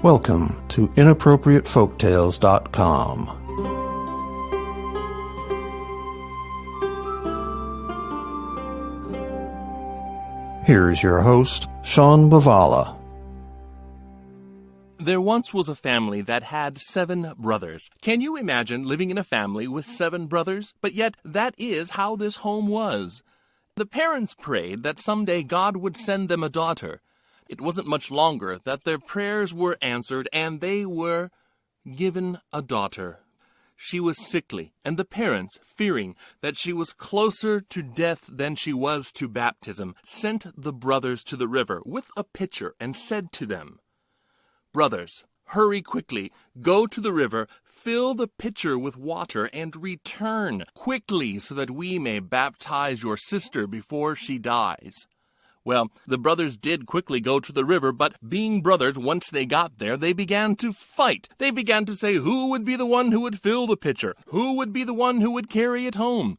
Welcome to InappropriateFolktales.com. Here's your host, Sean Buvala. There once was a family that had 7 brothers. Can you imagine living in a family with 7 brothers? But yet, that is how this home was. The parents prayed that someday God would send them a daughter. It wasn't much longer that their prayers were answered, and they were given a daughter. She was sickly, and the parents, fearing that she was closer to death than she was to baptism, sent the brothers to the river with a pitcher and said to them, "Brothers, hurry quickly, go to the river, fill the pitcher with water, and return quickly so that we may baptize your sister before she dies." Well, the brothers did quickly go to the river, but being brothers, once they got there, they began to fight. They began to say who would be the one who would fill the pitcher, who would be the one who would carry it home.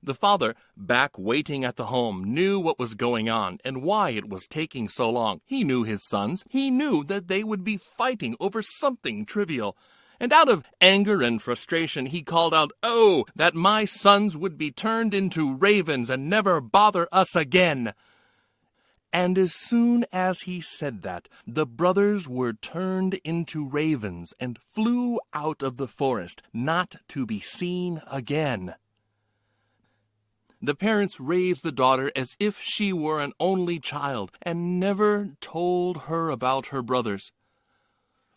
The father, back waiting at the home, knew what was going on and why it was taking so long. He knew his sons. He knew that they would be fighting over something trivial. And out of anger and frustration, he called out, "Oh, that my sons would be turned into ravens and never bother us again." And as soon as he said that, the brothers were turned into ravens and flew out of the forest, not to be seen again. The parents raised the daughter as if she were an only child and never told her about her brothers.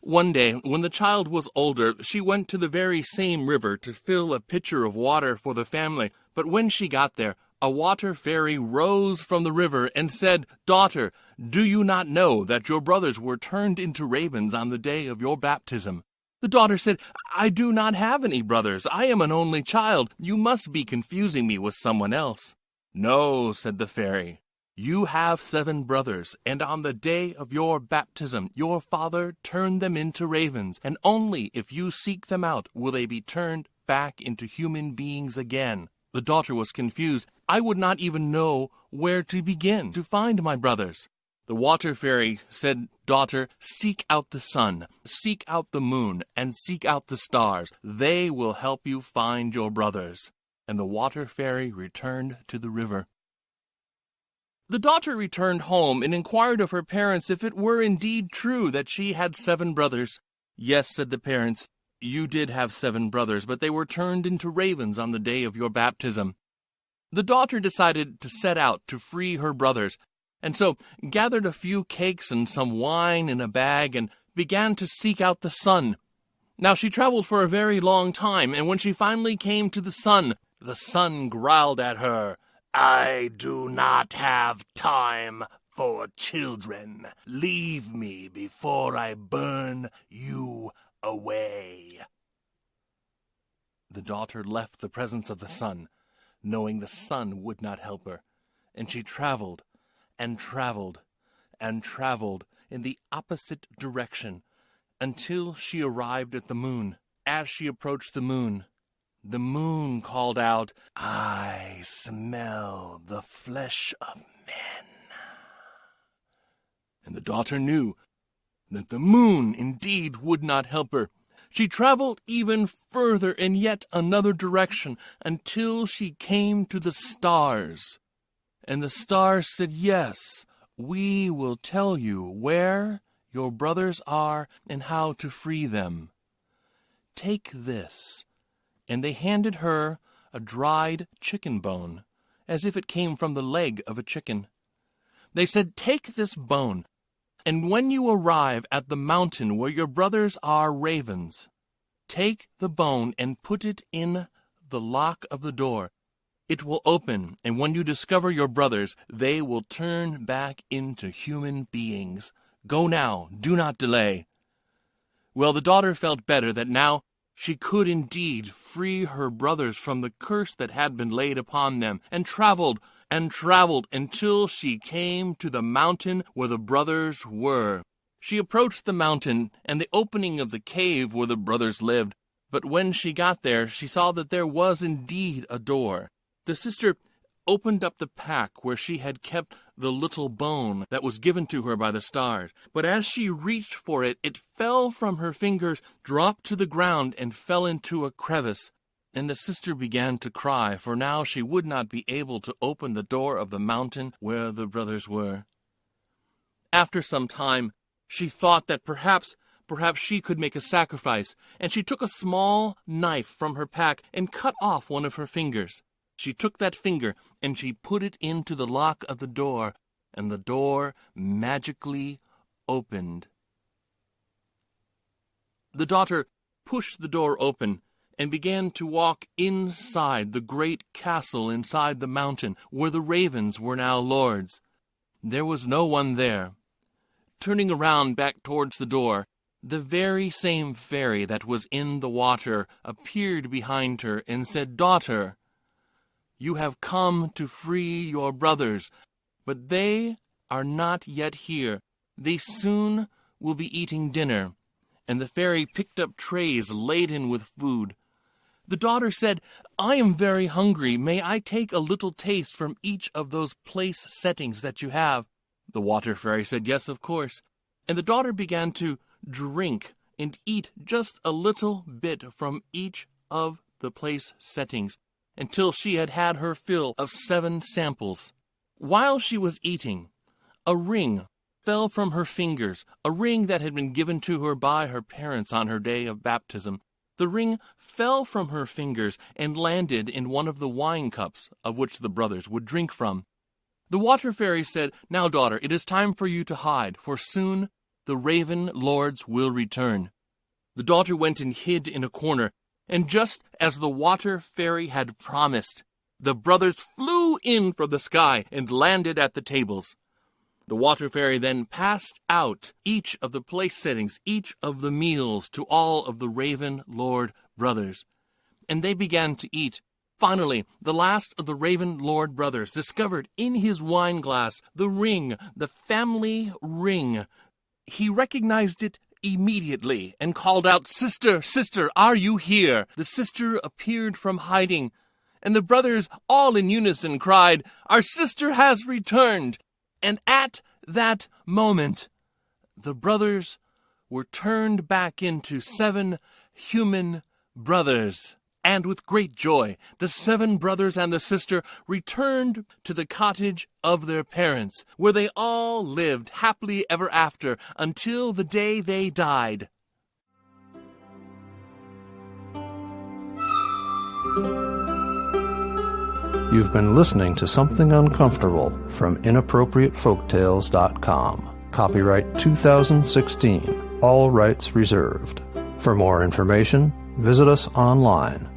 One day, when the child was older, she went to the very same river to fill a pitcher of water for the family. But when she got there, a water fairy rose from the river and said, "Daughter, do you not know that your brothers were turned into ravens on the day of your baptism?" The daughter said, "I do not have any brothers. I am an only child. You must be confusing me with someone else." "No," said the fairy. "You have 7 brothers, and on the day of your baptism, your father turned them into ravens, and only if you seek them out will they be turned back into human beings again." The daughter was confused. "I would not even know where to begin to find my brothers." The water fairy said, "Daughter, seek out the sun, seek out the moon, and seek out the stars. They will help you find your brothers." And the water fairy returned to the river. The daughter returned home and inquired of her parents if it were indeed true that she had 7 brothers. "Yes," said the parents, "you did have 7 brothers, but they were turned into ravens on the day of your baptism." The daughter decided to set out to free her brothers, and so gathered a few cakes and some wine in a bag and began to seek out the sun. Now she traveled for a very long time, and when she finally came to the sun growled at her, "I do not have time for children. Leave me before I burn you away." The daughter left the presence of the sun, knowing the sun would not help her, and she traveled and traveled and traveled in the opposite direction until she arrived at the moon. As she approached the moon called out, "I smell the flesh of men." And the daughter knew that the moon indeed would not help her. She traveled even further in yet another direction until she came to the stars. And the stars said, "Yes, we will tell you where your brothers are and how to free them. Take this." And they handed her a dried chicken bone, as if it came from the leg of a chicken. They said, "Take this bone, and when you arrive at the mountain where your brothers are ravens, take the bone and put it in the lock of the door. It will open, and when you discover your brothers, they will turn back into human beings. Go now, do not delay." Well, the daughter felt better that now she could indeed free her brothers from the curse that had been laid upon them, and traveled until she came to the mountain where the brothers were. She approached the mountain and the opening of the cave where the brothers lived, but when she got there, she saw that there was indeed a door. The sister opened up the pack where she had kept the little bone that was given to her by the stars. But as she reached for it, it fell from her fingers, dropped to the ground, and fell into a crevice. And the sister began to cry, for now she would not be able to open the door of the mountain where the brothers were. After some time, she thought that perhaps she could make a sacrifice, and she took a small knife from her pack and cut off one of her fingers. She took that finger and she put it into the lock of the door, and the door magically opened. The daughter pushed the door open and began to walk inside the great castle inside the mountain, where the ravens were now lords. There was no one there. Turning around back towards the door, the very same fairy that was in the water appeared behind her and said, "Daughter, you have come to free your brothers, but they are not yet here. They soon will be eating dinner." And the fairy picked up trays laden with food. The daughter said, "I am very hungry. May I take a little taste from each of those place settings that you have?" The water fairy said, "Yes, of course." And the daughter began to drink and eat just a little bit from each of the place settings, until she had had her fill of 7 samples. While she was eating, a ring fell from her fingers, a ring that had been given to her by her parents on her day of baptism. The ring fell from her fingers and landed in one of the wine cups of which the brothers would drink from. The water fairy said, "Now, daughter, it is time for you to hide, for soon the raven lords will return." The daughter went and hid in a corner, and just as the water fairy had promised, the brothers flew in from the sky and landed at the tables. The water fairy then passed out each of the place settings, each of the meals, to all of the raven lord brothers, and they began to eat. Finally, the last of the raven lord brothers discovered in his wine glass the ring, the family ring. He recognized it immediately and called out, "Sister, sister, are you here?" The sister appeared from hiding, and the brothers all in unison cried, "Our sister has returned." And at that moment, the brothers were turned back into 7 human brothers. And with great joy, the 7 brothers and the sister returned to the cottage of their parents, where they all lived happily ever after until the day they died. You've been listening to Something Uncomfortable from InappropriateFolktales.com. Copyright 2016. All rights reserved. For more information, visit us online